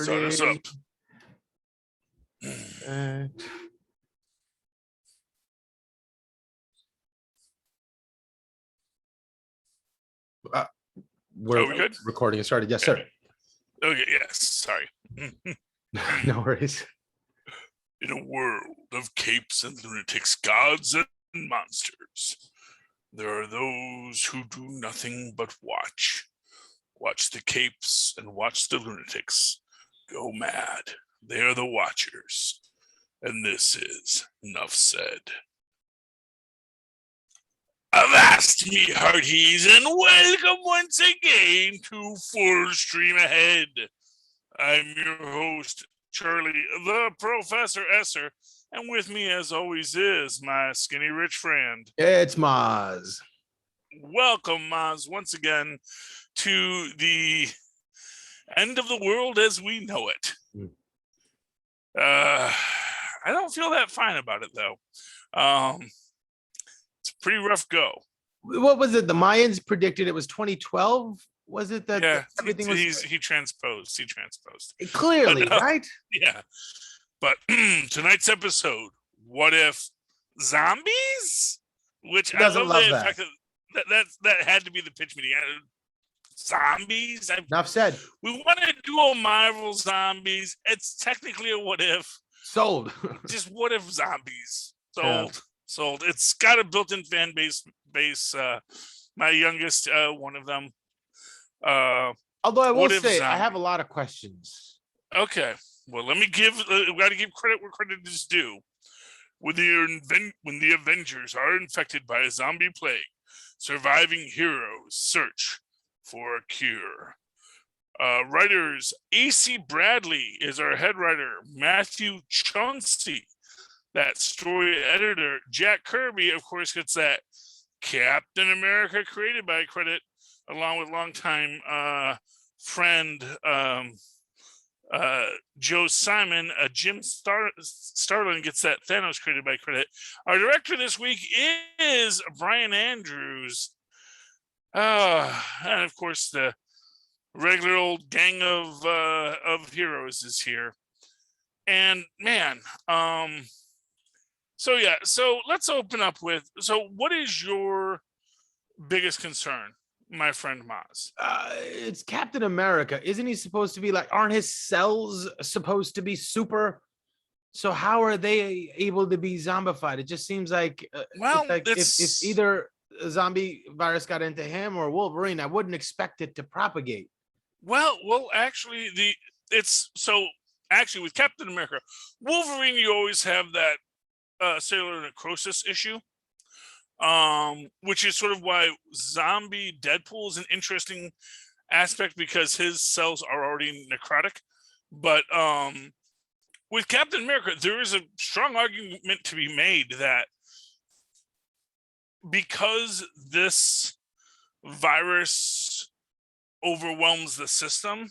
Start us up. We're we good? Recording has started. Yes, sir. Okay, yes. Sorry. No worries. In a world of capes and lunatics, gods and monsters, there are those who do nothing but watch. Watch the capes and watch the lunatics go mad. They are the watchers. And this is Nuff Said. Avast me hearties, and welcome once again to Full Stream Ahead. I'm your host, Charlie, the Professor Esser, and with me as always is my skinny rich friend. It's Mozz. Welcome, Mozz, once again to the end of the world as we know it. I don't feel that fine about it, though. It's a pretty rough go. What was it? The Mayans predicted it was 2012. Was it that everything was? He transposed. He transposed. Clearly, right? Yeah. But tonight's episode, what if zombies? Which I love the fact that had to be the pitch meeting. Zombies? Enough said. We want to do a Marvel zombies. It's technically a what if. Sold. Just what if zombies? Sold. It's got a built-in fan base. My youngest, one of them. Although I will say, I have a lot of questions. Okay. Well, let me we got to give credit where credit is due. When the Avengers are infected by a zombie plague, surviving heroes search for a cure. Writers A.C. Bradley is our head writer. Matthew Chauncey, that story editor. Jack Kirby, of course, gets that Captain America created by credit, along with longtime friend Joe Simon. Jim Starlin gets that Thanos created by credit. Our director this week is Brian Andrews. And of course, the regular old gang of heroes is here. And man, so let's open up with, what is your biggest concern, my friend Mozz? It's Captain America. Isn't he supposed to be aren't his cells supposed to be super? So how are they able to be zombified? It just seems like, if either a zombie virus got into him or Wolverine, I wouldn't expect it to propagate. Well, actually, with Captain America, Wolverine, you always have that cellular necrosis issue, which is sort of why zombie Deadpool is an interesting aspect, because his cells are already necrotic. But with Captain America, there is a strong argument to be made that because this virus overwhelms the system,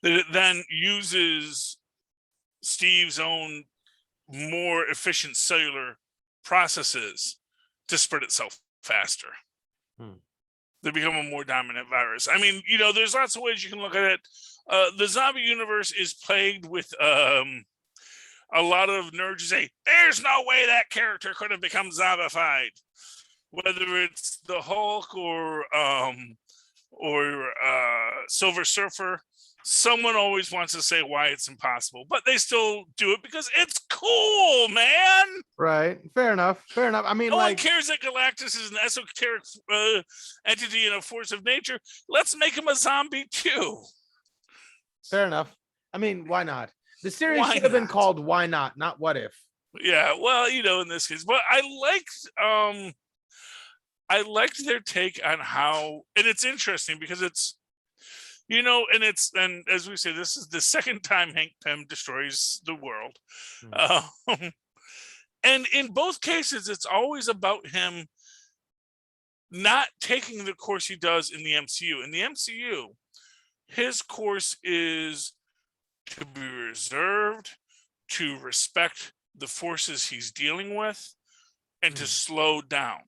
that it then uses Steve's own more efficient cellular processes to spread itself faster. They become a more dominant virus. I mean, there's lots of ways you can look at it. The zombie universe is plagued with a lot of nerds who say, there's no way that character could have become zombified. Whether it's the Hulk or Silver Surfer, someone always wants to say why it's impossible, but they still do it because it's cool, man. Right. Fair enough. I mean, no one cares that Galactus is an esoteric entity and a force of nature. Let's make him a zombie too. Fair enough. I mean, why not? The series should have been called Why Not What If. Yeah, well, in this case, but I liked their take on how, and it's interesting because it's, and as we say, this is the second time Hank Pym destroys the world. And in both cases, it's always about him not taking the course he does in the MCU. In the MCU, his course is to be reserved, to respect the forces he's dealing with, and to slow down.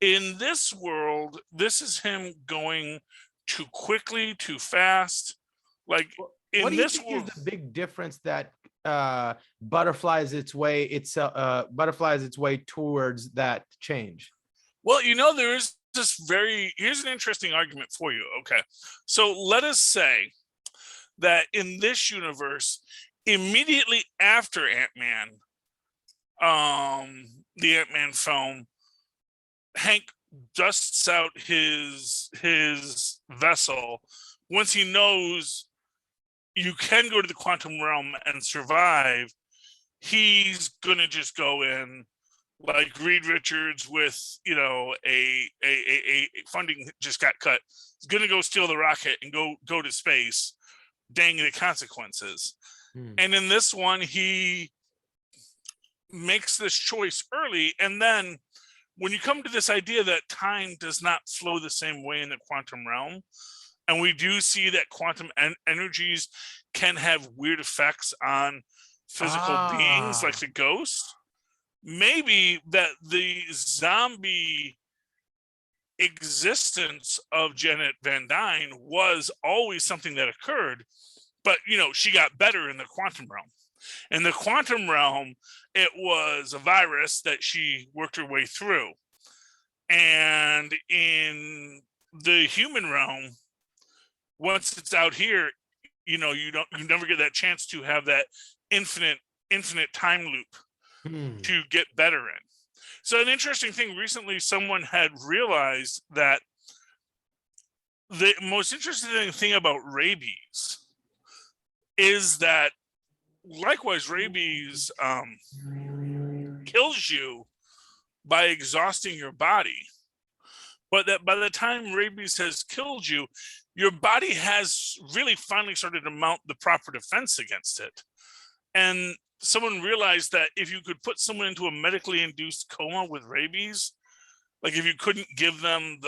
In this world, this is him going too quickly, too fast, Like in what do you this think world, is the big difference that butterflies its way towards that change? well, there is here's an interesting argument for you. Okay. So let us say that in this universe, immediately after Ant-Man, the Ant-Man film, Hank dusts out his vessel once he knows you can go to the quantum realm and survive. He's gonna just go in like Reed Richards with a funding just got cut. He's gonna go steal the rocket and go to space. Dang the consequences. And in this one, he makes this choice early, and then when you come to this idea that time does not flow the same way in the quantum realm, and we do see that quantum energies can have weird effects on physical beings like the ghost, maybe that the zombie existence of Janet Van Dyne was always something that occurred, but she got better in the quantum realm. In the quantum realm, it was a virus that she worked her way through. And in the human realm, once it's out here, you never get that chance to have that infinite time loop to get better in. So an interesting thing, recently someone had realized that the most interesting thing about rabies is that likewise rabies kills you by exhausting your body, but that by the time rabies has killed you, your body has really finally started to mount the proper defense against it. And someone realized that if you could put someone into a medically induced coma with rabies, like if you couldn't give them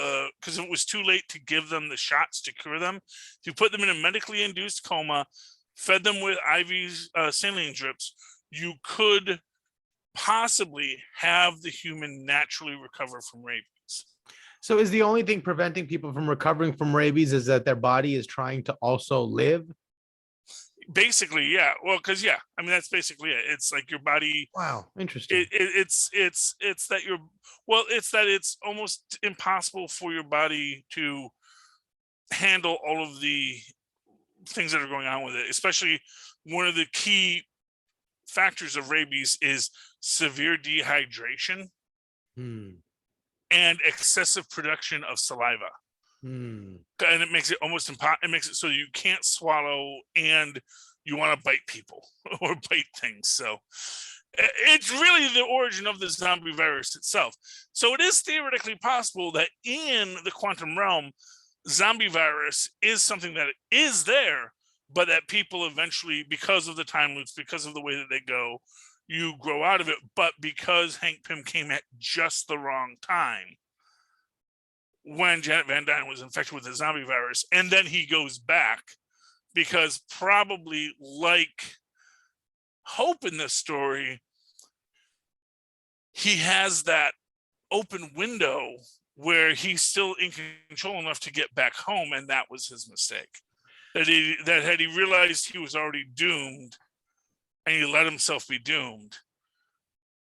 because it was too late to give them the shots to cure them, if you put them in a medically induced coma, fed them with IV saline drips, you could possibly have the human naturally recover from rabies. So is the only thing preventing people from recovering from rabies is that their body is trying to also live? Basically, yeah. Well, because that's basically it. It's like your body. Wow, interesting. It's that it's that it's almost impossible for your body to handle all of the things that are going on with it. Especially one of the key factors of rabies is severe dehydration and excessive production of saliva. And it makes it almost impossible. It makes it so you can't swallow and you want to bite people or bite things. So it's really the origin of the zombie virus itself. So it is theoretically possible that in the quantum realm, zombie virus is something that is there, but that people eventually, because of the time loops, because of the way that they go, you grow out of it. But because Hank Pym came at just the wrong time, when Janet Van Dyne was infected with the zombie virus, and then he goes back because probably like Hope in this story, he has that open window where he's still in control enough to get back home, and that was his mistake. That had he realized he was already doomed and he let himself be doomed,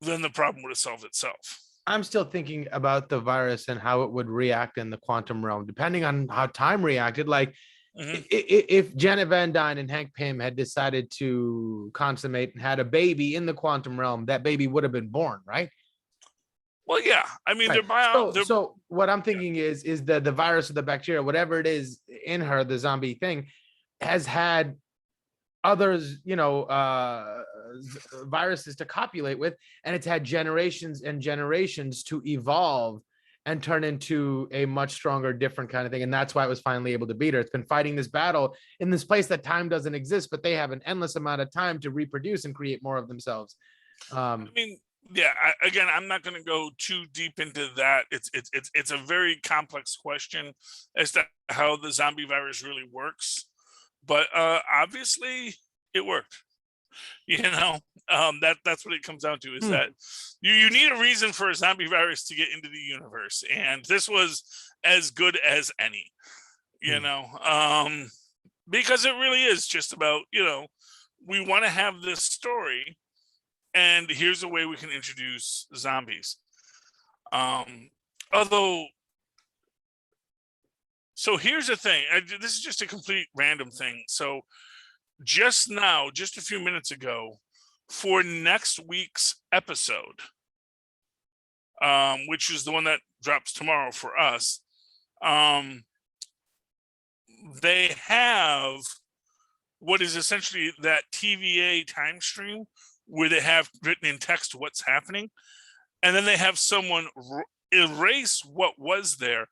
then the problem would have solved itself. I'm still thinking about the virus and how it would react in the quantum realm, depending on how time reacted. Like if Janet Van Dyne and Hank Pym had decided to consummate and had a baby in the quantum realm, that baby would have been born, right? Well, yeah. I mean, right. So what I'm thinking is the virus or the bacteria, whatever it is in her, the zombie thing, has had others, viruses to copulate with, and it's had generations and generations to evolve and turn into a much stronger, different kind of thing. And that's why it was finally able to beat her. It's been fighting this battle in this place that time doesn't exist, but they have an endless amount of time to reproduce and create more of themselves. Again, I'm not going to go too deep into that. It's a very complex question as to how the zombie virus really works, but obviously it worked. That's what it comes down to, is that you need a reason for a zombie virus to get into the universe, and this was as good as any. because it really is just about, we want to have this story, and here's a way we can introduce zombies. Although, so here's the thing. This is just a complete random thing. So just now, just a few minutes ago, for next week's episode, which is the one that drops tomorrow for us, they have what is essentially that TVA time stream where they have written in text what's happening, and then they have someone erase what was there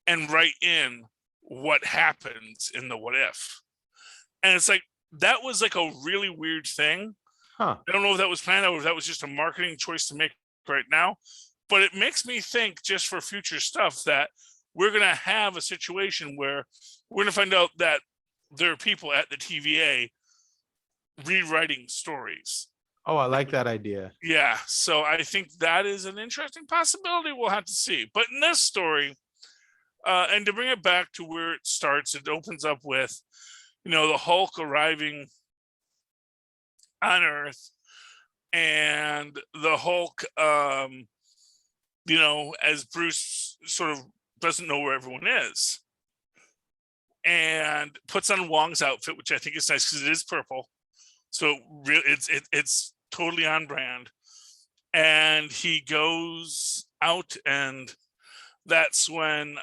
and write in what happens in the what if. And it's like, that was like a really weird thing. I don't know if that was planned or if that was just a marketing choice to make right now, but it makes me think, just for future stuff, that we're going to have a situation where we're going to find out that there are people at the TVA rewriting stories. Oh, I like that idea. Yeah, so I think that is an interesting possibility. We'll have to see. But in this story, and to bring it back to where it starts, it opens up with, the Hulk arriving on Earth, and the Hulk, as Bruce sort of doesn't know where everyone is, and puts on Wong's outfit, which I think is nice because it is purple, so it's totally on brand. And he goes out, and that's when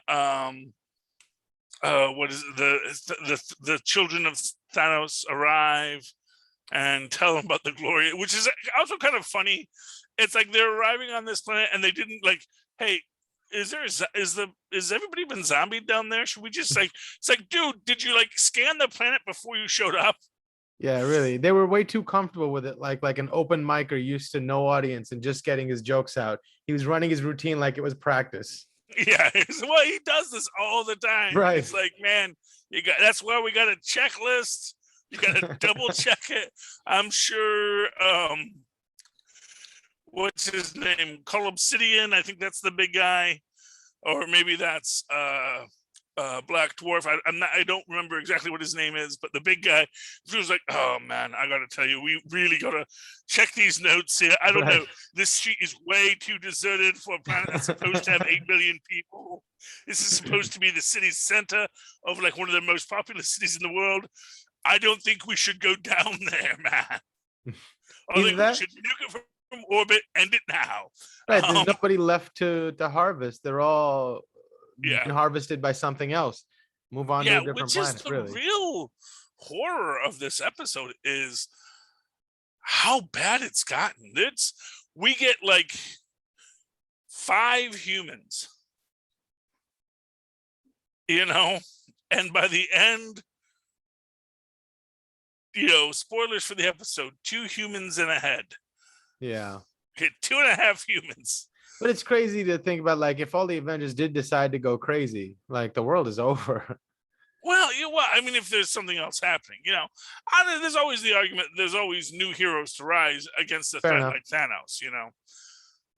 what is it, the children of Thanos arrive and tell him about the glory, which is also kind of funny. It's like they're arriving on this planet and they didn't like, hey, is everybody been zombied down there? Should we just it's like, dude, did you like scan the planet before you showed up? Yeah, really. They were way too comfortable with it, like an open micer used to no audience and just getting his jokes out. He was running his routine like it was practice. Yeah, well, he does this all the time. Right. It's like, man, that's why we got a checklist. You got to double check it. I'm sure. What's his name? Call Obsidian. I think that's the big guy, or maybe that's Black Dwarf. I don't remember exactly what his name is, but the big guy. He was like, oh man, I got to tell you, we really got to check these notes here. I don't know. This street is way too deserted for a planet that's supposed to have 8 billion people. This is supposed to be the city center of like one of the most populous cities in the world. I don't think we should go down there, man. I think we should nuke it from orbit, end it now. Right, there's nobody left to harvest. They're all being harvested by something else. Move on to a different planet. The real horror of this episode is how bad it's gotten. We get like 5 humans, and by the end, spoilers for the episode, 2 humans and a head. Yeah. Okay, 2.5 humans. But it's crazy to think about, like, if all the Avengers did decide to go crazy, like, the world is over. Well, I mean, if there's something else happening, there's always the argument, there's always new heroes to rise against a threat like Thanos,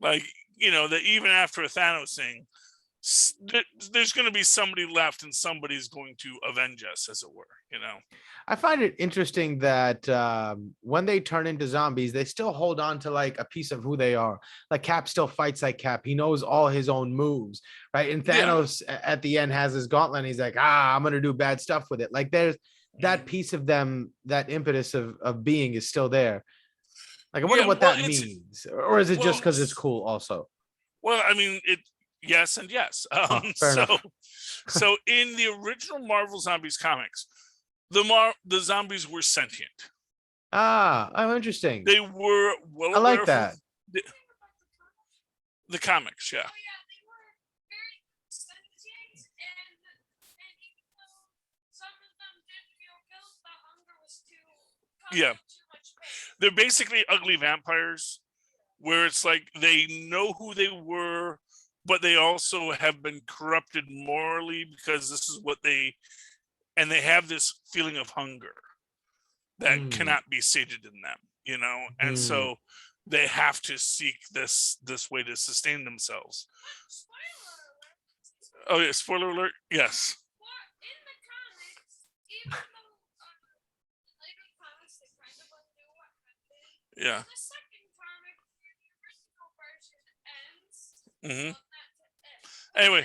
Like, that even after a Thanos thing, there's going to be somebody left and somebody's going to avenge us, as it were, I find it interesting that when they turn into zombies, they still hold on to like a piece of who they are. Like Cap still fights like Cap. He knows all his own moves, right? And Thanos at the end has his gauntlet. And he's like, I'm going to do bad stuff with it. Like there's that piece of them, that impetus of being is still there. Like I wonder what that means. Or is it just because it's cool also? Well, I mean, yes and yes. So in the original Marvel Zombies comics, the zombies were sentient. Oh, interesting. They were I like that. The comics, yeah. Oh, yeah, they were very sentient, and even though some of them did feel killed, the hunger was too much pain. They're basically ugly vampires, where it's like they know who they were, but they also have been corrupted morally because this is what they have this feeling of hunger that cannot be sated in them, and so they have to seek this way to sustain themselves. Spoiler alert. Oh yeah, spoiler alert. Yes. In the comics, even though Yeah. The second comic, the original version ends. Mm-hmm. Anyway, Anyway.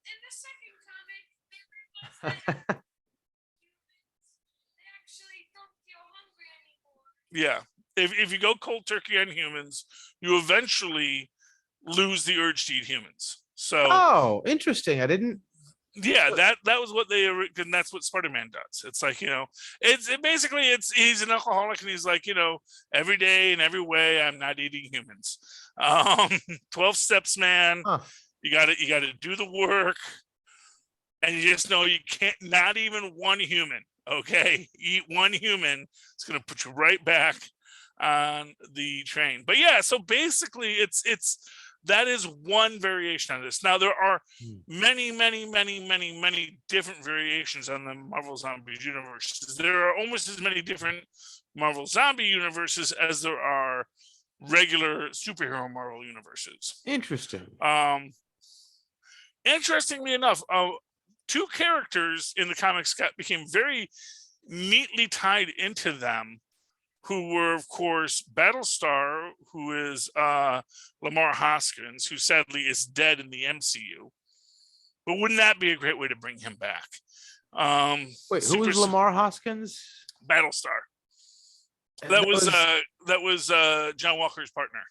in the second comic, they realize that they actually don't feel hungry anymore. Yeah. If you go cold turkey on humans, you eventually lose the urge to eat humans. So Oh, interesting. I didn't. yeah, that was what they, and that's what Spider-Man does. It's like, basically he's an alcoholic, and he's like, every day in every way I'm not eating humans. 12 steps, man. Huh. You gotta do the work, and you just know you can't, not even one human. Okay, eat one human, it's gonna put you right back on the train. But yeah, so basically it's that is one variation on this. Now there are many different variations on the Marvel Zombies universe. There are almost as many different Marvel Zombie universes as there are regular superhero Marvel universes. Interesting. Interestingly enough, two characters in the comics became very neatly tied into them, who were, of course, Battlestar, who is Lamar Hoskins, who sadly is dead in the MCU. But wouldn't that be a great way to bring him back? Wait, who was Lamar Hoskins? Battlestar. That was John Walker's partner.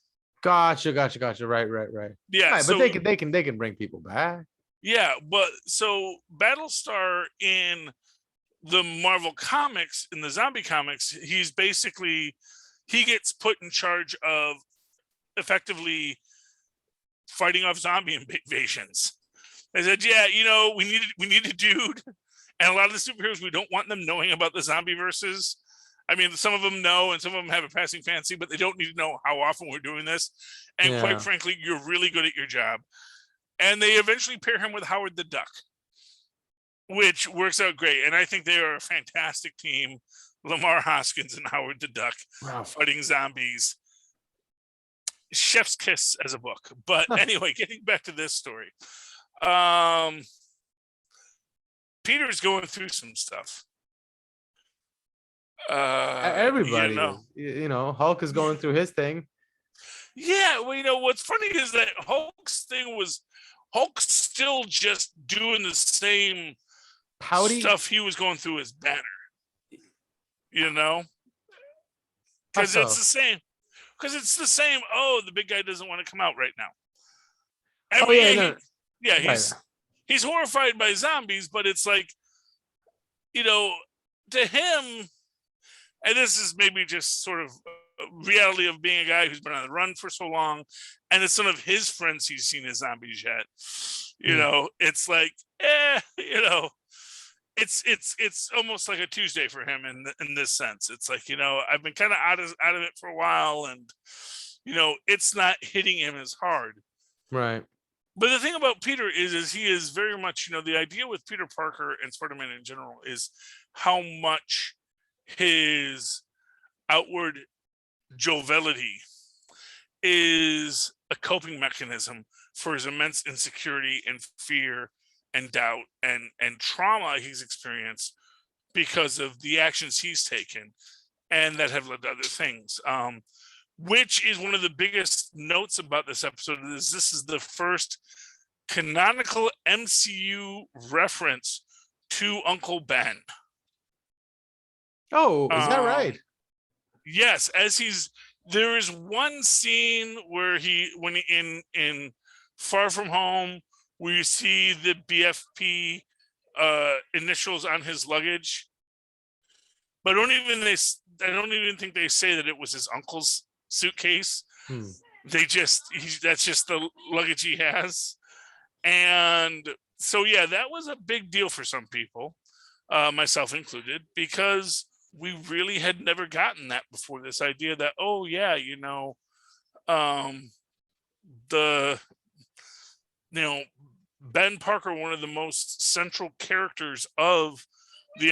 Gotcha. Right. Yeah, right, so, but they can bring people back. Yeah, but so Battlestar in the Marvel comics, in the zombie comics, he gets put in charge of effectively fighting off zombie invasions. They said, yeah, we need a dude, and a lot of the superheroes, we don't want them knowing about the zombie verses. I mean, some of them know, and some of them have a passing fancy, but they don't need to know how often we're doing this. And quite frankly, you're really good at your job. And they eventually pair him with Howard the Duck, which works out great. And I think they are a fantastic team. Lamar Hoskins and Howard the Duck fighting zombies. Chef's kiss as a book. But anyway, getting back to this story. Peter's going through some stuff. Everybody is. Hulk is going through his thing. Yeah, well, what's funny is that Hulk's still just doing the same Pouty stuff he was going through as Banner. Because it's the same. Because it's the same. Oh, the big guy doesn't want to come out right now. He's horrified by zombies, but it's like, to him, and this is maybe just sort of reality of being a guy who's been on the run for so long, and it's some of his friends he's seen as zombies yet. It's like, it's almost like a Tuesday for him in this sense. It's like, I've been kind of out of it for a while, and it's not hitting him as hard. Right. But the thing about Peter is he is very much, the idea with Peter Parker and Spider-Man in general is how much his outward joviality is a coping mechanism for his immense insecurity and fear and doubt and trauma he's experienced because of the actions he's taken and that have led to other things. Which is one of the biggest notes about this episode is this is the first canonical MCU reference to Uncle Ben. Oh, is that right? Yes, there is one scene where when in Far From Home, where you see the BFP initials on his luggage, but I don't even think they say that it was his uncle's suitcase. That's just the luggage he has. And so that was a big deal for some people, myself included, because we really had never gotten that before. This idea that, Ben Parker, one of the most central characters of the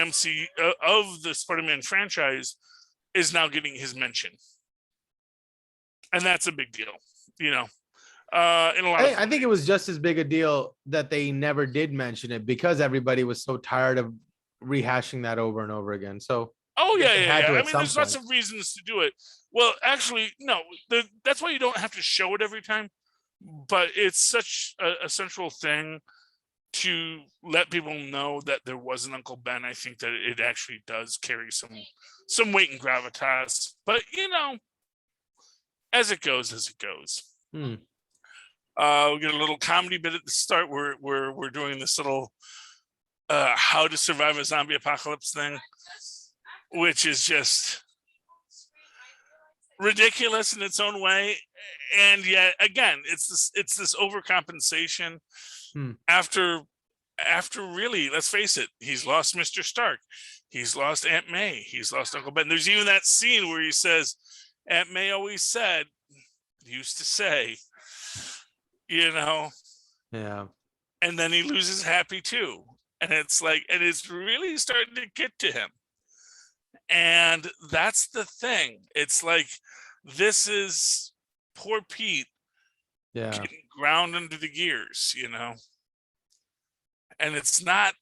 of the Spider-Man franchise, is now getting his mention, and that's a big deal. I think it was just as big a deal that they never did mention it because everybody was so tired of rehashing that over and over again. So Oh yeah, They yeah, had yeah. to I at mean, some there's lots point. of reasons to do it. Well, actually, no. That's why you don't have to show it every time. But it's such a central thing to let people know that there was an Uncle Ben. I think that it actually does carry some weight and gravitas. But as it goes, as it goes. Hmm. We get a little comedy bit at the start where we're doing this little how to survive a zombie apocalypse thing, which is just ridiculous in its own way. And yet again, it's this overcompensation after really, let's face it, he's lost Mr. Stark, he's lost Aunt May, he's lost Uncle Ben. There's even that scene where he says, Aunt May always used to say, Yeah. and then he loses Happy too. And it's really starting to get to him. And that's the thing. It's like, this is poor Pete getting ground under the gears, and it's not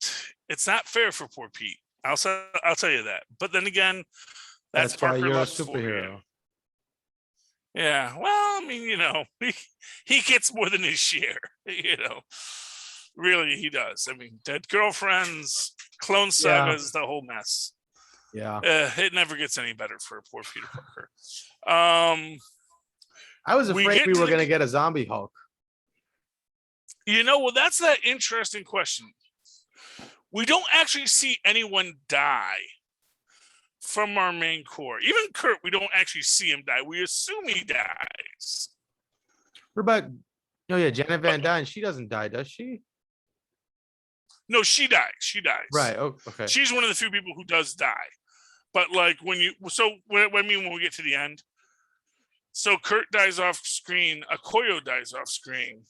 fair for poor Pete. I'll tell you that. But then again, that's why Parker you're a Love for you. superhero. Yeah. Well, I mean, he gets more than his share. Really, he does. I mean, dead girlfriends, clone sagas, the whole mess. Yeah. It never gets any better for poor Peter Parker. I was afraid we were going to get a zombie Hulk. Well, that's that interesting question. We don't actually see anyone die from our main core. Even Kurt, we don't actually see him die. We assume he dies. What about, Janet Van Dyne? She doesn't die, does she? No, she dies. Right. Oh, okay. She's one of the few people who does die. But like when we get to the end, so Kurt dies off screen, Okoye dies off screen.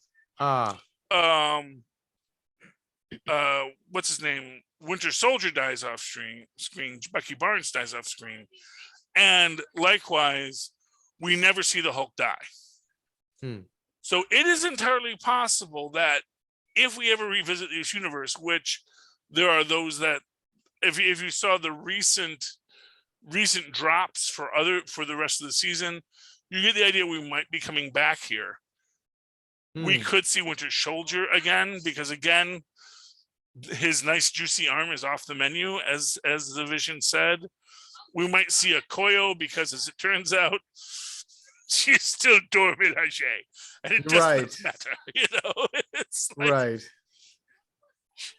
What's his name? Winter Soldier dies off screen. Bucky Barnes dies off screen. And likewise, we never see the Hulk die. So it is entirely possible that if we ever revisit this universe, which there are those that, if you saw the recent drops for the rest of the season, you get the idea we might be coming back here. We could see Winter Soldier again, because again, his nice juicy arm is off the menu, as the Vision said. We might see Okoye, because as it turns out, she's still Dora Milaje, and it doesn't matter. It's like,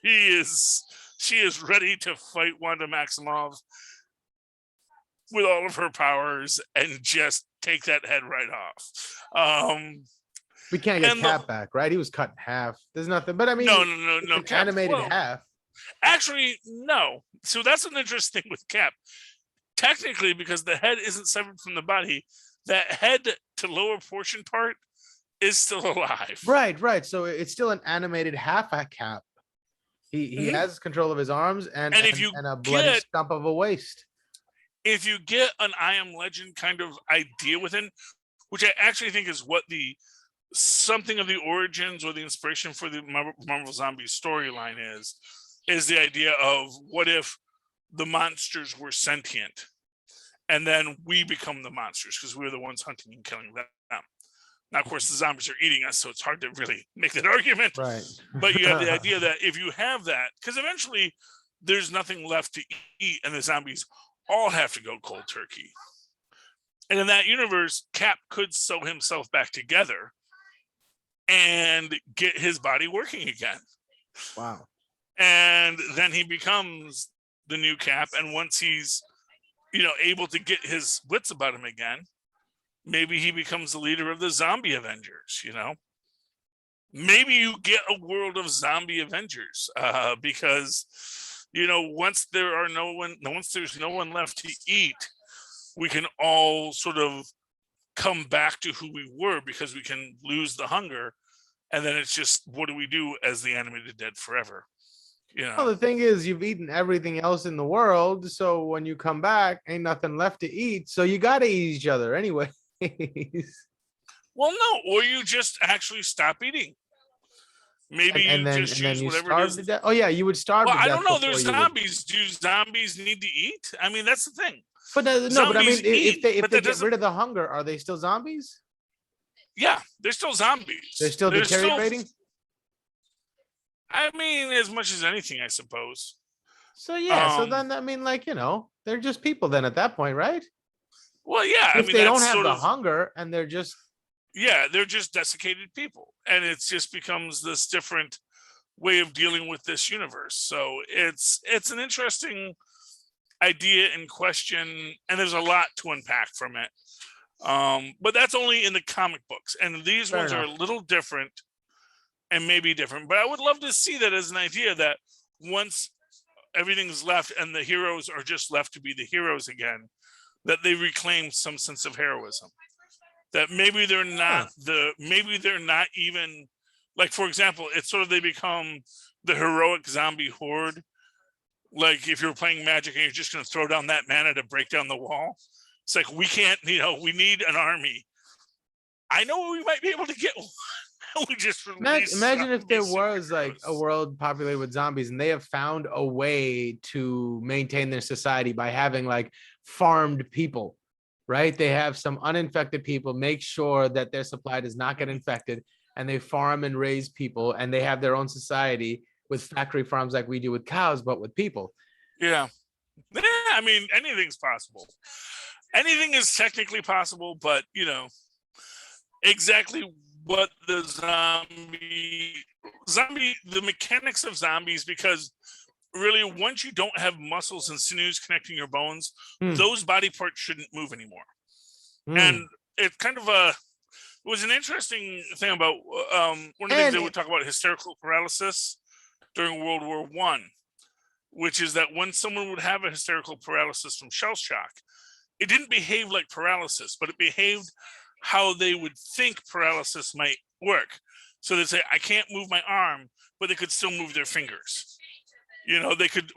she is ready to fight Wanda Maximoff with all of her powers and just take that head right off. We can't get Cap back, right? He was cut in half. There's nothing, but I mean, no, Cap, animated half. Actually, no. So that's an interesting thing with Cap. Technically, because the head isn't severed from the body, that head to lower portion part is still alive. Right. So it's still an animated half a Cap. He has control of his arms and a bloody stump of a waist. If you get an I Am Legend kind of idea within, which I actually think is what something of the origins or the inspiration for the Marvel Zombies storyline is the idea of, what if the monsters were sentient and then we become the monsters because we're the ones hunting and killing them. Now, of course, the zombies are eating us, so it's hard to really make that argument. Right. But you have the idea that if you have that, because eventually there's nothing left to eat and the zombies all have to go cold turkey. And in that universe, Cap could sew himself back together and get his body working again. Wow. And then he becomes the new Cap. And once he's, able to get his wits about him again, maybe he becomes the leader of the zombie Avengers, Maybe you get a world of zombie Avengers, because, once there's no one left to eat, we can all sort of come back to who we were, because we can lose the hunger. And then it's just, what do we do as the animated dead forever? Well, the thing is, you've eaten everything else in the world. So when you come back, ain't nothing left to eat. So you got to eat each other anyway. Well, no, or you just actually stop eating. Maybe and you then just and then use you whatever it starve is. to death. Oh yeah, you would starve Well, to I death don't know. before There's you would. zombies. Do zombies need to eat? I mean, that's the thing. But no, but I Zombies mean, if eat, they but get that doesn't. rid of the hunger, are they still zombies? Yeah, they're still They're zombies. still deteriorating. I mean, as much as anything, I suppose. So yeah, so Um, then I mean, like, they're just people then at that point, right? Well, yeah. I If mean, they that's don't have sort the of. hunger and they're just Yeah, they're just desiccated people, and it just becomes this different way of dealing with this universe. So it's an interesting idea and question, and there's a lot to unpack from it. But that's only in the comic books, and these fair ones are a enough. little different and maybe different. But I would love to see that as an idea that once everything's left and the heroes are just left to be the heroes again, that they reclaim some sense of heroism. That maybe they're not maybe they're not even, like, for example, it's sort of they become the heroic zombie horde. Like if you're playing Magic and you're just going to throw down that mana to break down the wall, it's like we can't. We need an army. I know we might be able to get one. We just imagine if there was like a world populated with zombies and they have found a way to maintain their society by having like farmed people, right? They have some uninfected people, make sure that their supply does not get infected, and they farm and raise people, and they have their own society with factory farms like we do with cows, but with people. Yeah. I mean, anything's possible. Anything is technically possible, but exactly what the the mechanics of zombies, because really once you don't have muscles and sinews connecting your bones, those body parts shouldn't move anymore. And it kind of it was an interesting thing about one of the things they would talk about hysterical paralysis during World War I, which is that when someone would have a hysterical paralysis from shell shock, it didn't behave like paralysis, but it behaved how they would think paralysis might work. So they'd say, I can't move my arm, but they could still move their fingers. They could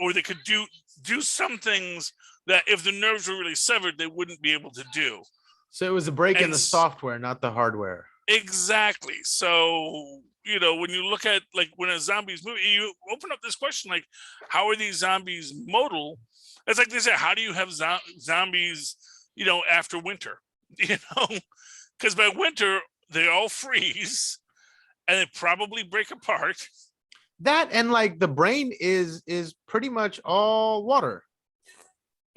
do some things that if the nerves were really severed, they wouldn't be able to do. So it was a break in the software, not the hardware. Exactly. So, when you look at like when a zombie's moving, you open up this question, like, how are these zombies modal? It's like they say, how do you have zombies, after winter? Because by winter, they all freeze and they probably break apart. That and like the brain is pretty much all water.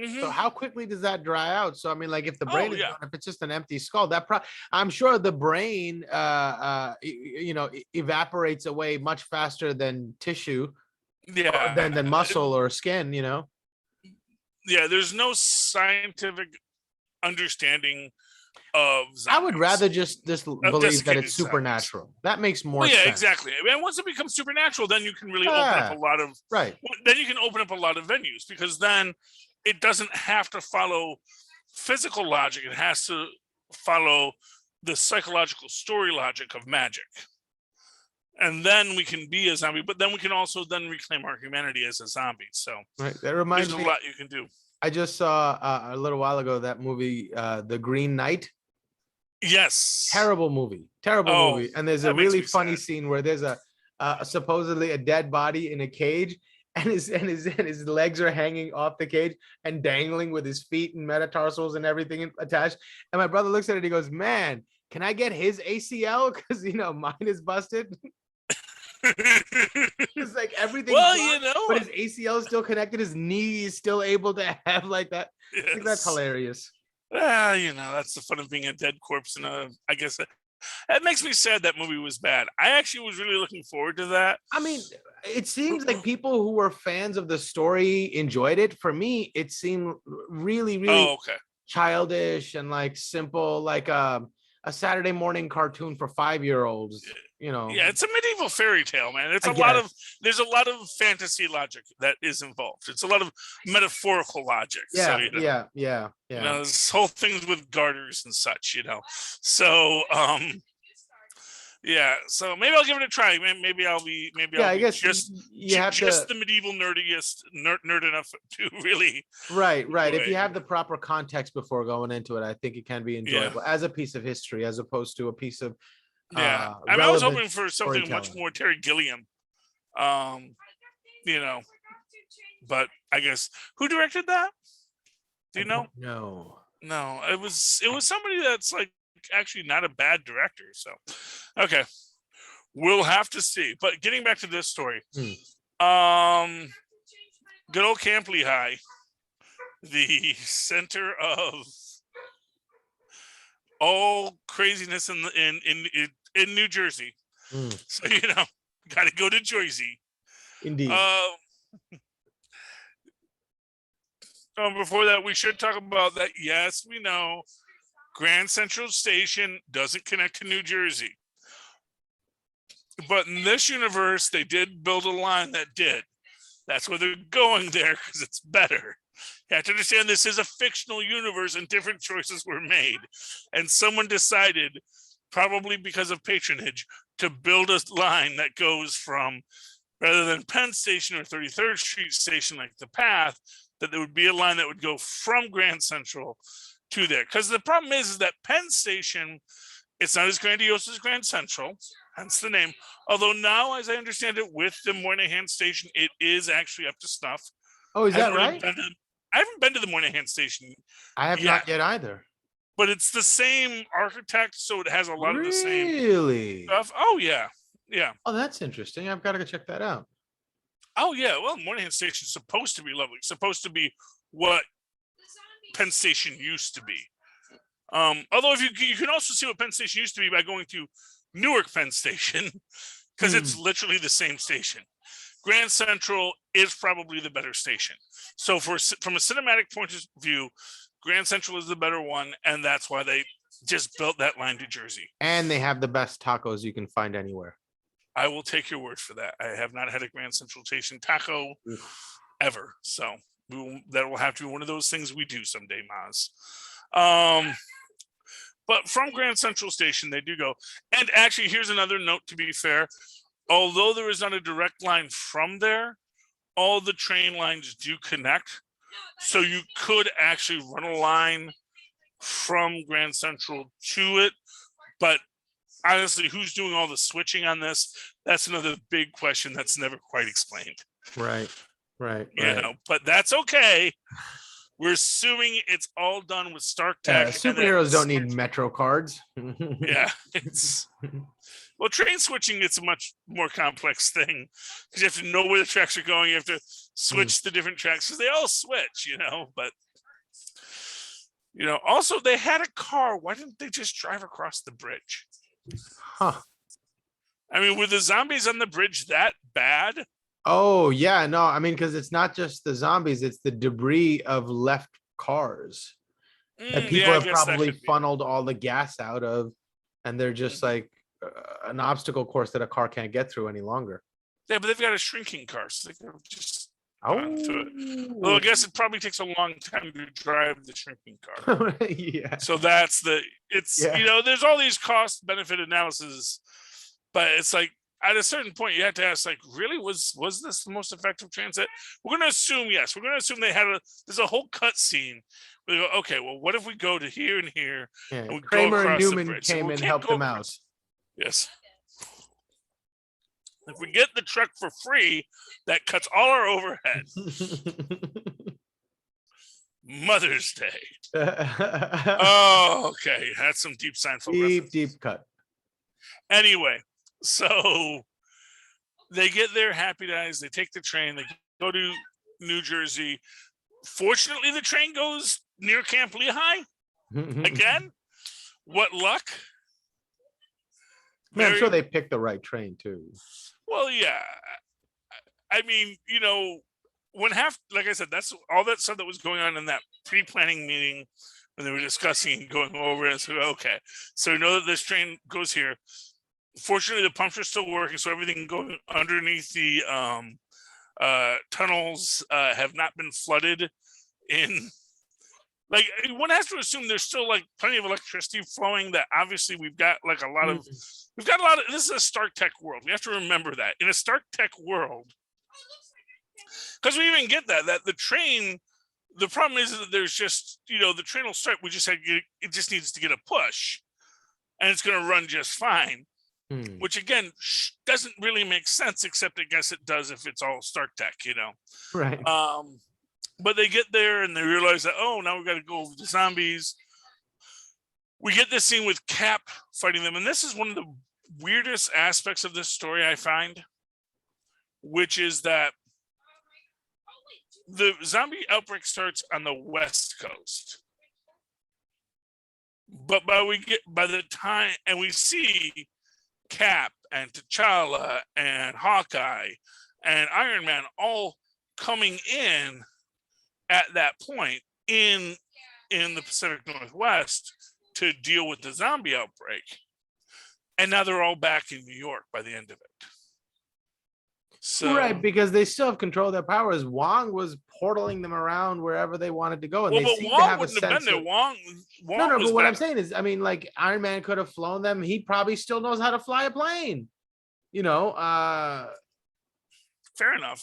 Mm-hmm. So how quickly does that dry out? So I mean, like if the brain is gone, if it's just an empty skull, I'm sure the brain evaporates away much faster than tissue, than muscle or skin. Yeah, there's no scientific understanding of zombies. I would rather just believe that it's supernatural. Zombies. That makes more sense. Yeah, exactly. And once it becomes supernatural, then you can really open up a lot of Then you can open up a lot of venues, because then it doesn't have to follow physical logic. It has to follow the psychological story logic of magic. And then we can be a zombie, but then we can also then reclaim our humanity as a zombie. So that reminds me, there's a lot you can do. I just saw a little while ago that movie, The Green Knight. Yes. Terrible movie. And there's a really funny scene where there's a supposedly a dead body in a cage, and his legs are hanging off the cage and dangling with his feet and metatarsals and everything attached. And my brother looks at it and he goes, "Man, can I get his ACL? Because mine is busted." It's like everything. But his ACL is still connected. His knee is still able to have like that. Yes. I think that's hilarious. That's the fun of being a dead corpse. And I guess that makes me sad that movie was bad. I actually was really looking forward to that. I mean, it seems like people who were fans of the story enjoyed it. For me, it seemed really, really childish and like simple, like a Saturday morning cartoon for 5-year-olds. Yeah, it's a medieval fairy tale, man. There's a lot of fantasy logic that is involved. It's a lot of metaphorical logic. Yeah. This whole things with garters and such, So so maybe I'll give it a try. Maybe I'll be I guess just the medieval nerd enough to really right. If you have the proper context before going into it, I think it can be enjoyable as a piece of history, as opposed to a piece of Yeah, I mean, I was relevant hoping for something much storytelling. more Terry Gilliam. You know, but I guess who directed that? Do you know? No. No, it was somebody that's like actually not a bad director. So, okay, we'll have to see. But getting back to this story, good old Camp Lehigh, the center of all craziness in New Jersey. So got to go to Jersey. Indeed. Before that, we should talk about that. Yes, we know Grand Central Station doesn't connect to New Jersey. But in this universe, they did build a line that did. That's why they're going there, because it's better. You have to understand this is a fictional universe and different choices were made. And someone decided, probably because of patronage, to build a line that goes from, rather than Penn Station or 33rd Street Station like the path, that there would be a line that would go from Grand Central to there. Because the problem is that Penn Station, it's not as grandiose as Grand Central, hence the name. Although now, as I understand it, with the Moynihan Station, it is actually up to snuff. Oh, is that right? I haven't been to the Moynihan Station. I have not yet either. But it's the same architect, so it has a lot of the same stuff. Oh, yeah. Yeah. Oh, that's interesting. I've got to go check that out. Oh, yeah. Well, Moynihan Station is supposed to be lovely. It's supposed to be what Penn Station used to be. Although if you can also see what Penn Station used to be by going to Newark Penn Station, because it's literally the same station. Grand Central is probably the better station. So from a cinematic point of view, Grand Central is the better one, and that's why they just built that line to Jersey. And they have the best tacos you can find anywhere. I will take your word for that. I have not had a Grand Central Station taco ever. So that will have to be one of those things we do someday, Mozz. But from Grand Central Station, they do go. And actually, here's another note, to be fair. Although there is not a direct line from there, all the train lines do connect. So you could actually run a line from Grand Central to it. But honestly, who's doing all the switching on this? That's another big question that's never quite explained. Right. But that's okay. We're assuming it's all done with Stark Tech. Superheroes don't need Metro cards. Yeah. Well, train switching, it's a much more complex thing because you have to know where the tracks are going. You have to switch the different tracks because they all switch, but also they had a car. Why didn't they just drive across the bridge? Huh. I mean, were the zombies on the bridge that bad? Oh, yeah. No, I mean, because it's not just the zombies, it's the debris of left cars that people have probably funneled all the gas out of. And they're just like an obstacle course that a car can't get through any longer. Yeah, but they've got a shrinking car, so they can just to it. Well, I guess it probably takes a long time to drive the shrinking car. Yeah. So there's all these cost benefit analysis, but it's like at a certain point you have to ask, like, really, was this the most effective transit? We're going to assume yes. We're going to assume there's a whole cut scene. We go, okay, well, what if we go to here and here? Yeah. And we Kramer go and Newman the bridge? came and helped them out. Yes. If we get the truck for free, that cuts all our overhead. Mother's Day. Oh, okay. That's some deep Seinfeld deep cut. Anyway, so they get there, happy days. They take the train. They go to New Jersey. Fortunately, the train goes near Camp Lehigh. Again, what luck. I'm sure they picked the right train, too. Well, yeah. I mean, like I said, that's all that stuff that was going on in that pre-planning meeting when they were discussing and going over it. So, okay. So we know that this train goes here. Fortunately, the pumps are still working, so everything going underneath the tunnels have not been flooded in. Like, one has to assume there's still like plenty of electricity flowing. That obviously we've got a lot of. This is a Stark Tech world. We have to remember that in a Stark Tech world, because we even get that the train. The problem is that there's just the train will start. It just needs to get a push, and it's going to run just fine. which again doesn't really make sense, except I guess it does if it's all Stark tech, Right. But they get there and they realize that, oh, now we got to go over the zombies. We get this scene with Cap fighting them, and this is one of the weirdest aspects of this story I find, which is that the zombie outbreak starts on the West Coast. But by the time, and we see Cap and T'Challa and Hawkeye and Iron Man all coming in at that point in the Pacific Northwest to deal with the zombie outbreak. And now they're all back in New York by the end of it. So, right, because they still have control of their powers. Wong was portaling them around wherever they wanted to go, and well, they but seem Wong to have wouldn't a have been sense there. of... Wong No, was but what I'm better. saying is, I mean, like Iron Man could have flown them. He probably still knows how to fly a plane. Fair enough.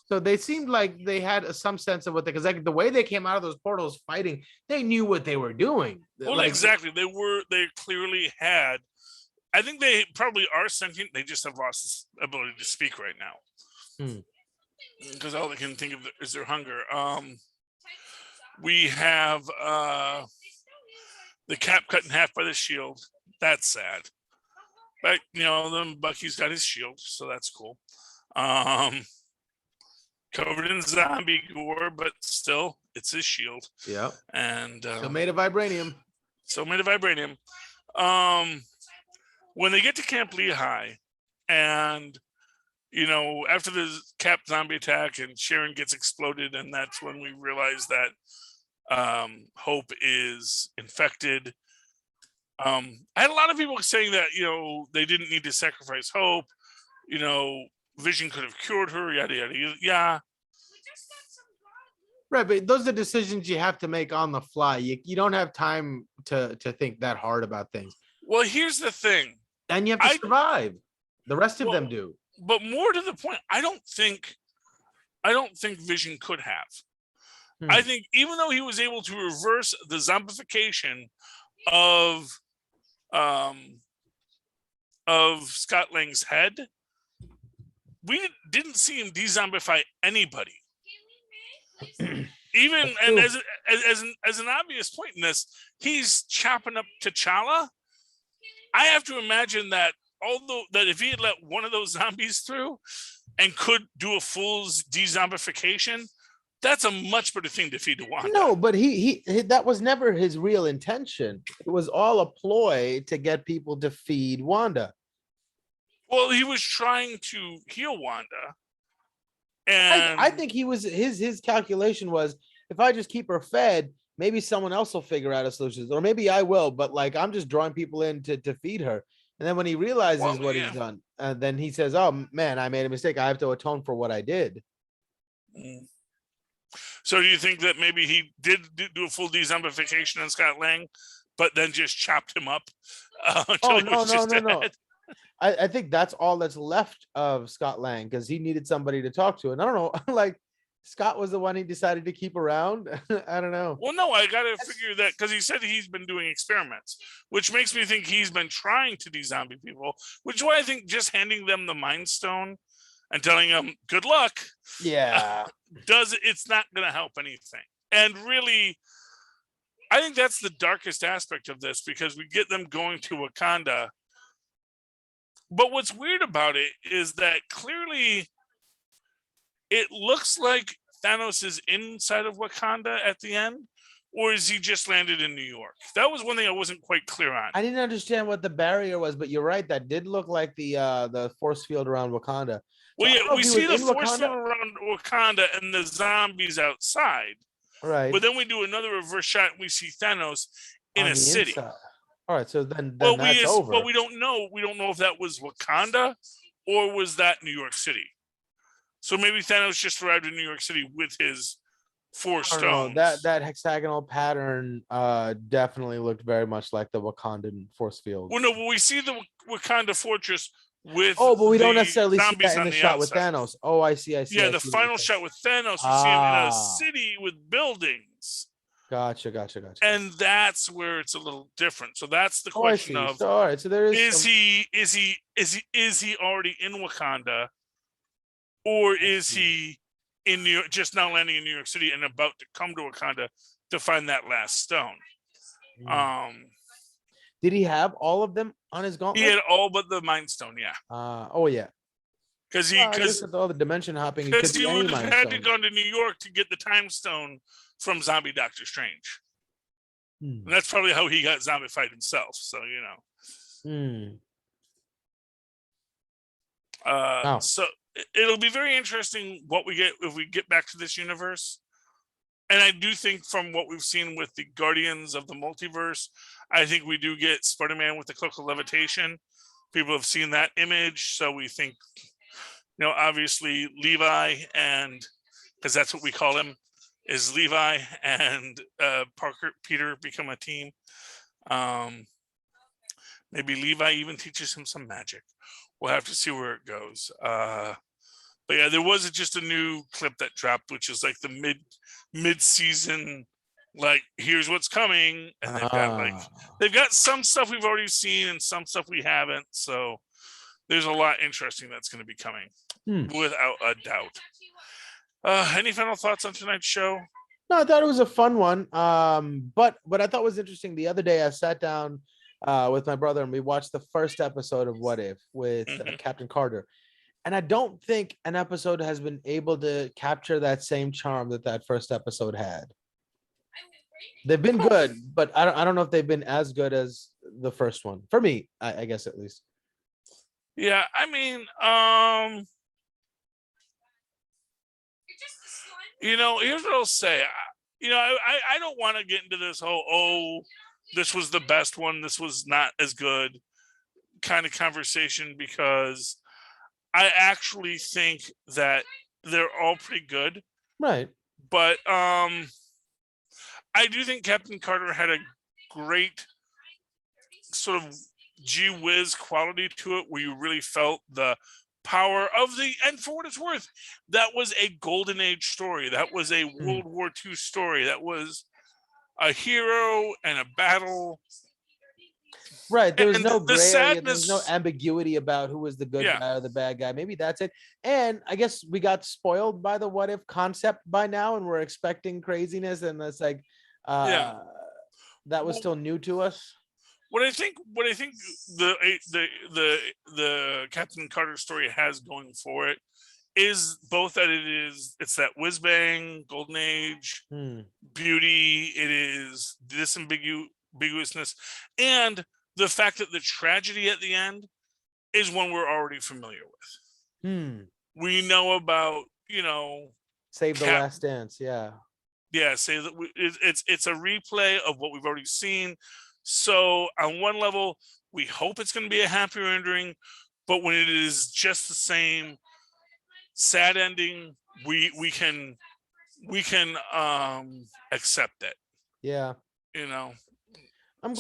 So they seemed like they had some sense of what because like the way they came out of those portals fighting, they knew what they were doing. Well, like, exactly. They clearly had. I think they probably are sentient. They just have lost the ability to speak right now. Because all they can think of is their hunger. We have the Cap cut in half by the shield. That's sad. But then Bucky's got his shield, so that's cool. Covered in zombie gore, but still, it's his shield. Yeah. And so made of vibranium. When they get to Camp Lehigh, and after the Cap zombie attack and Sharon gets exploded, and that's when we realize that Hope is infected. I had a lot of people saying that they didn't need to sacrifice Hope. Vision could have cured her. Yada yada yada. Right, but those are decisions you have to make on the fly. You don't have time to think that hard about things. Well, here's the thing. And you have to survive. The rest of them do. But more to the point, I don't think Vision could have. I think even though he was able to reverse the zombification of Scott Lang's head, we didn't see him de-zombify anybody. Even and as an obvious point in this, he's chopping up T'Challa. I have to imagine that that if he had let one of those zombies through and could do a full de-zombification, that's a much better thing to feed to Wanda. No, but he that was never his real intention. It was all a ploy to get people to feed Wanda. Well, he was trying to heal Wanda. And I think his calculation was, if I just keep her fed, maybe someone else will figure out a solution, or maybe I will, but like I'm just drawing people in to feed her. And then when he realizes what he's done, then he says, oh man, I made a mistake. I have to atone for what I did. So do you think that maybe he did do a full de-zombification on Scott Lang, but then just chopped him up? No. I think that's all that's left of Scott Lang, because he needed somebody to talk to. And I don't know, like Scott was the one he decided to keep around. I don't know. Well, no, I got to figure that, because he said he's been doing experiments, which makes me think he's been trying to de-zombie people, which is why I think just handing them the Mind Stone and telling them good luck. Yeah. It's not going to help anything. And really, I think that's the darkest aspect of this, because we get them going to Wakanda. But what's weird about it is that clearly it looks like Thanos is inside of Wakanda at the end, or is he just landed in New York? That was one thing I wasn't quite clear on. I didn't understand what the barrier was, but you're right. That did look like the force field around Wakanda. Well, yeah, we see the force field around Wakanda and the zombies outside. Right. But then we do another reverse shot and we see Thanos in a city. Inside. All right, so then that's over. But we don't know. We don't know if that was Wakanda or was that New York City. So maybe Thanos just arrived in New York City with his 4 stones. That hexagonal pattern definitely looked very much like the Wakandan force field. Well, no, but we see the Wakanda fortress with. Oh, but we don't necessarily see that in the shot outside. with Thanos. Oh, I see. Yeah, the final shot with Thanos, we see him in a city with buildings. Gotcha. And that's where it's a little different. So that's the I question see. of, So all right, so there is he already in Wakanda, or is he in New York, just now landing in New York City and about to come to Wakanda to find that last stone? Did he have all of them on his gauntlet? He had all but the Mind Stone, yeah. Oh yeah. Because with all the dimension hopping, he would have had to go to New York to get the Time Stone from Zombie Doctor Strange. And that's probably how he got zombified himself. So So it'll be very interesting what we get if we get back to this universe. And I do think from what we've seen with the Guardians of the Multiverse, I think we do get Spider-Man with the Cloak of Levitation. People have seen that image, so we think, obviously Levi, and because that's what we call him, is Levi and Peter become a team. Maybe Levi even teaches him some magic. We'll have to see where it goes. But yeah, there was just a new clip that dropped, which is like the mid-season, like, here's what's coming, and they've got some stuff we've already seen and some stuff we haven't. So there's a lot interesting that's going to be coming, without a doubt. Any final thoughts on tonight's show? No, I thought it was a fun one. But what I thought was interesting, the other day I sat down with my brother and we watched the first episode of What If with Captain Carter. And I don't think an episode has been able to capture that same charm that first episode had. They've been good, but I don't know if they've been as good as the first one. For me, I guess at least. Yeah, I mean, here's what I'll say. I don't want to get into this whole, this was the best one, this was not as good kind of conversation, because I actually think that they're all pretty good. Right. But I do think Captain Carter had a great sort of gee whiz quality to it, where you really felt the power of and for what it's worth, that was a golden age story. That was a World War II story. That was a hero and a battle. Right. There was no gray area. There was no ambiguity about who was the good guy or the bad guy. Maybe that's it. And I guess we got spoiled by the What If concept by now, and we're expecting craziness. And that's like, that was still new to us. What I think the Captain Carter story has going for it is both that it's that whiz bang, golden age, beauty. It is disambiguousness, and the fact that the tragedy at the end is one we're already familiar with. We know about, Save the Last Dance. Yeah. Say that it's a replay of what we've already seen. So on one level, we hope it's going to be a happier ending, but when it is just the same sad ending, we can accept it. Yeah. I'm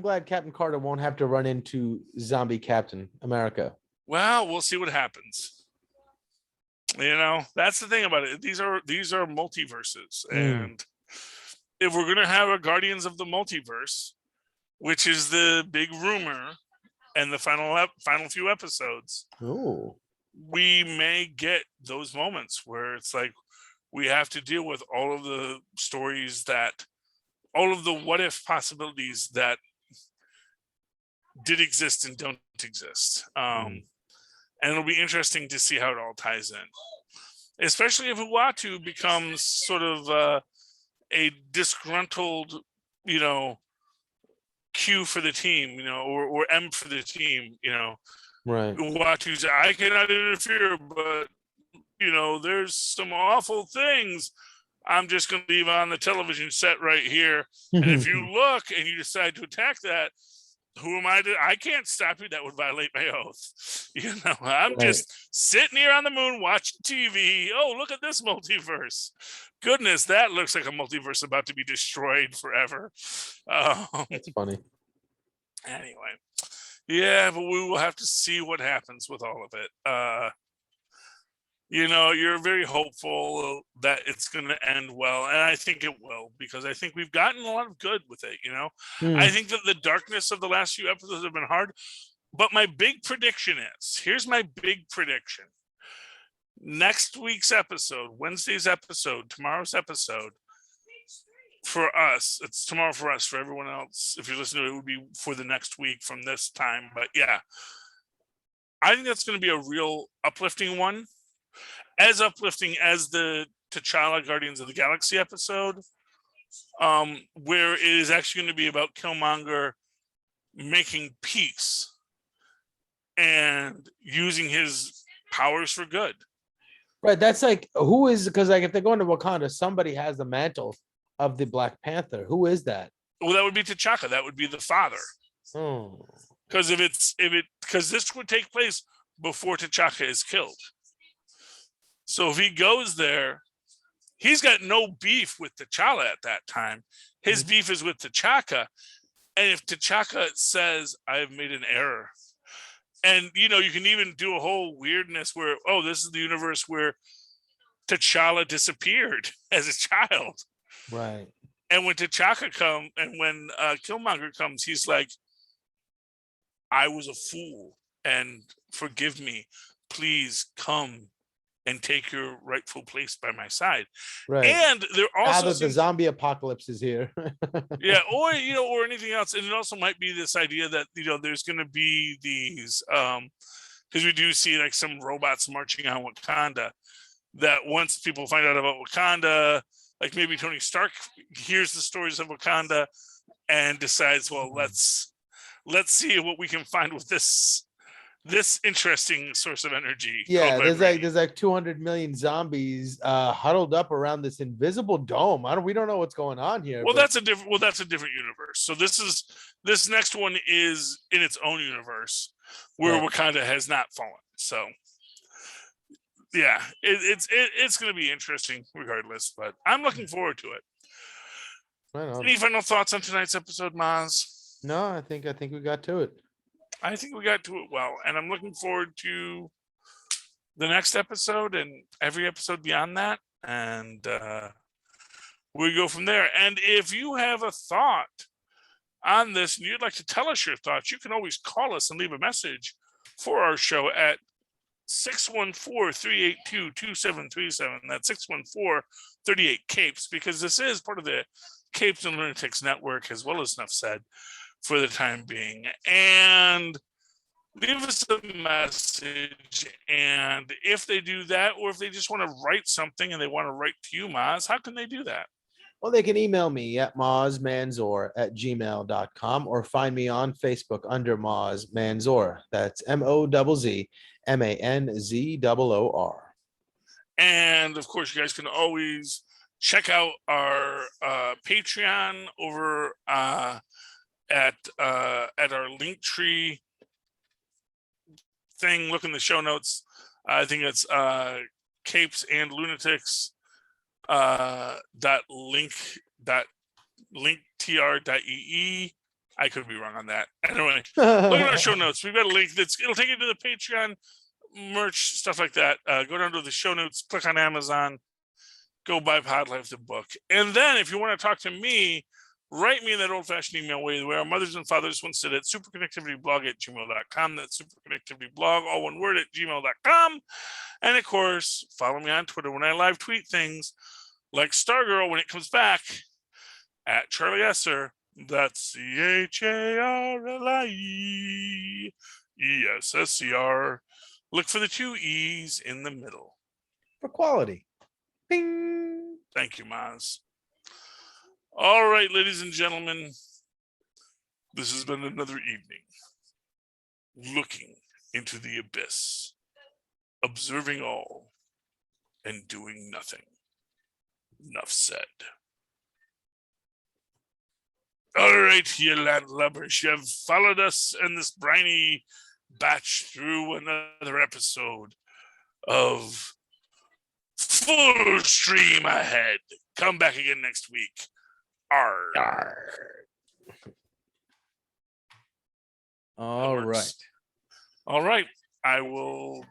glad Captain Carter won't have to run into zombie Captain America. Well, we'll see what happens. That's the thing about it. These are multiverses, and if we're gonna have a Guardians of the Multiverse, which is the big rumor, and the final few episodes, we may get those moments where it's like we have to deal with all of the stories all of the what if possibilities that did exist and don't exist. And it'll be interesting to see how it all ties in, especially if Uatu becomes sort of a disgruntled, Q for the team, or M for the team, Right. Uatu's, I cannot interfere, but there's some awful things. I'm just going to leave on the television set right here. And if you look and you decide to attack that, who am I to? I can't stop you. That would violate my oath. I'm just sitting here on the moon watching TV. Oh, look at this multiverse. Goodness, that looks like a multiverse about to be destroyed forever. That's funny. Anyway. Yeah, but we will have to see what happens with all of it. you're very hopeful that it's going to end well, and I think it will, because I think we've gotten a lot of good with it. I think that the darkness of the last few episodes have been hard, but my big prediction is, here's my big prediction. Next week's episode, Wednesday's episode, tomorrow's episode, for us, it's tomorrow for us. For everyone else, if you're listening to it, would be for the next week from this time. But yeah, I think that's going to be a real uplifting one, as uplifting as the T'Challa Guardians of the Galaxy episode, where it is actually going to be about Killmonger making peace and using his powers for good. Right. That's like, who is, because like if they're going to Wakanda, somebody has the mantle of the Black Panther. Who is that? Well, that would be T'Chaka. That would be the father. Because because this would take place before T'Chaka is killed. So if he goes there, he's got no beef with T'Challa at that time. His beef is with T'Chaka. And if T'Chaka says, I have made an error, and you can even do a whole weirdness where, this is the universe where T'Challa disappeared as a child. Right. And when T'Chaka comes, and when Killmonger comes, he's like, I was a fool, and forgive me. Please come and take your rightful place by my side. Right. And there also the zombie apocalypse is here. Yeah, or or anything else. And it also might be this idea that there's going to be these because we do see like some robots marching on Wakanda, that once people find out about Wakanda, like maybe Tony Stark hears the stories of Wakanda and decides, well, let's see what we can find with this interesting source of energy. Yeah, there's like 200 million zombies huddled up around this invisible dome. We don't know what's going on here. Well, that's a different universe. So this next one is in its own universe where Wakanda has not fallen. So yeah, it's going to be interesting regardless, but I'm looking forward to it. Any final thoughts on tonight's episode, Mozz? No, I think we got to it. I think we got to it well, and I'm looking forward to the next episode and every episode beyond that, and we go from there. And if you have a thought on this and you'd like to tell us your thoughts, you can always call us and leave a message for our show at 614-382-2737. That's 614-38-CAPES, because this is part of the Capes and Lunatics network, as well as Enough Said, for the time being. And leave us a message. And if they do that, or if they just want to write something and they want to write to you, Mozz, how can they do that? Well, they can email me at mozzmanzoor@gmail.com, or find me on Facebook under Mozz Manzoor. That's MOZZMANZOOR. And of course, you guys can always check out our Patreon over at our Linktree thing. Look in the show notes. I think it's Capes and Lunatics linktr.ee. I could be wrong on that. Anyway, look at our show notes. We've got a link it'll take you to the Patreon merch, stuff like that. Go down to the show notes, click on Amazon, go buy Pod Life the book. And then if you want to talk to me, write me in that old-fashioned email way where our mothers and fathers once said at superconnectivityblog@gmail.com. That's superconnectivityblog, all one word, at gmail.com. And of course, follow me on Twitter when I live tweet things like Stargirl when it comes back at Charlie Esser. That's CharlieEsser. Look for the two E's in the middle. For quality. Bing. Thank you, Mozz. All right, ladies and gentlemen, this has been another evening looking into the abyss, observing all and doing nothing. Enough said. All right, you landlubbers, you have followed us in this briny batch through another episode of Full Stream Ahead. Come back again next week. Arr. All right. All right. I will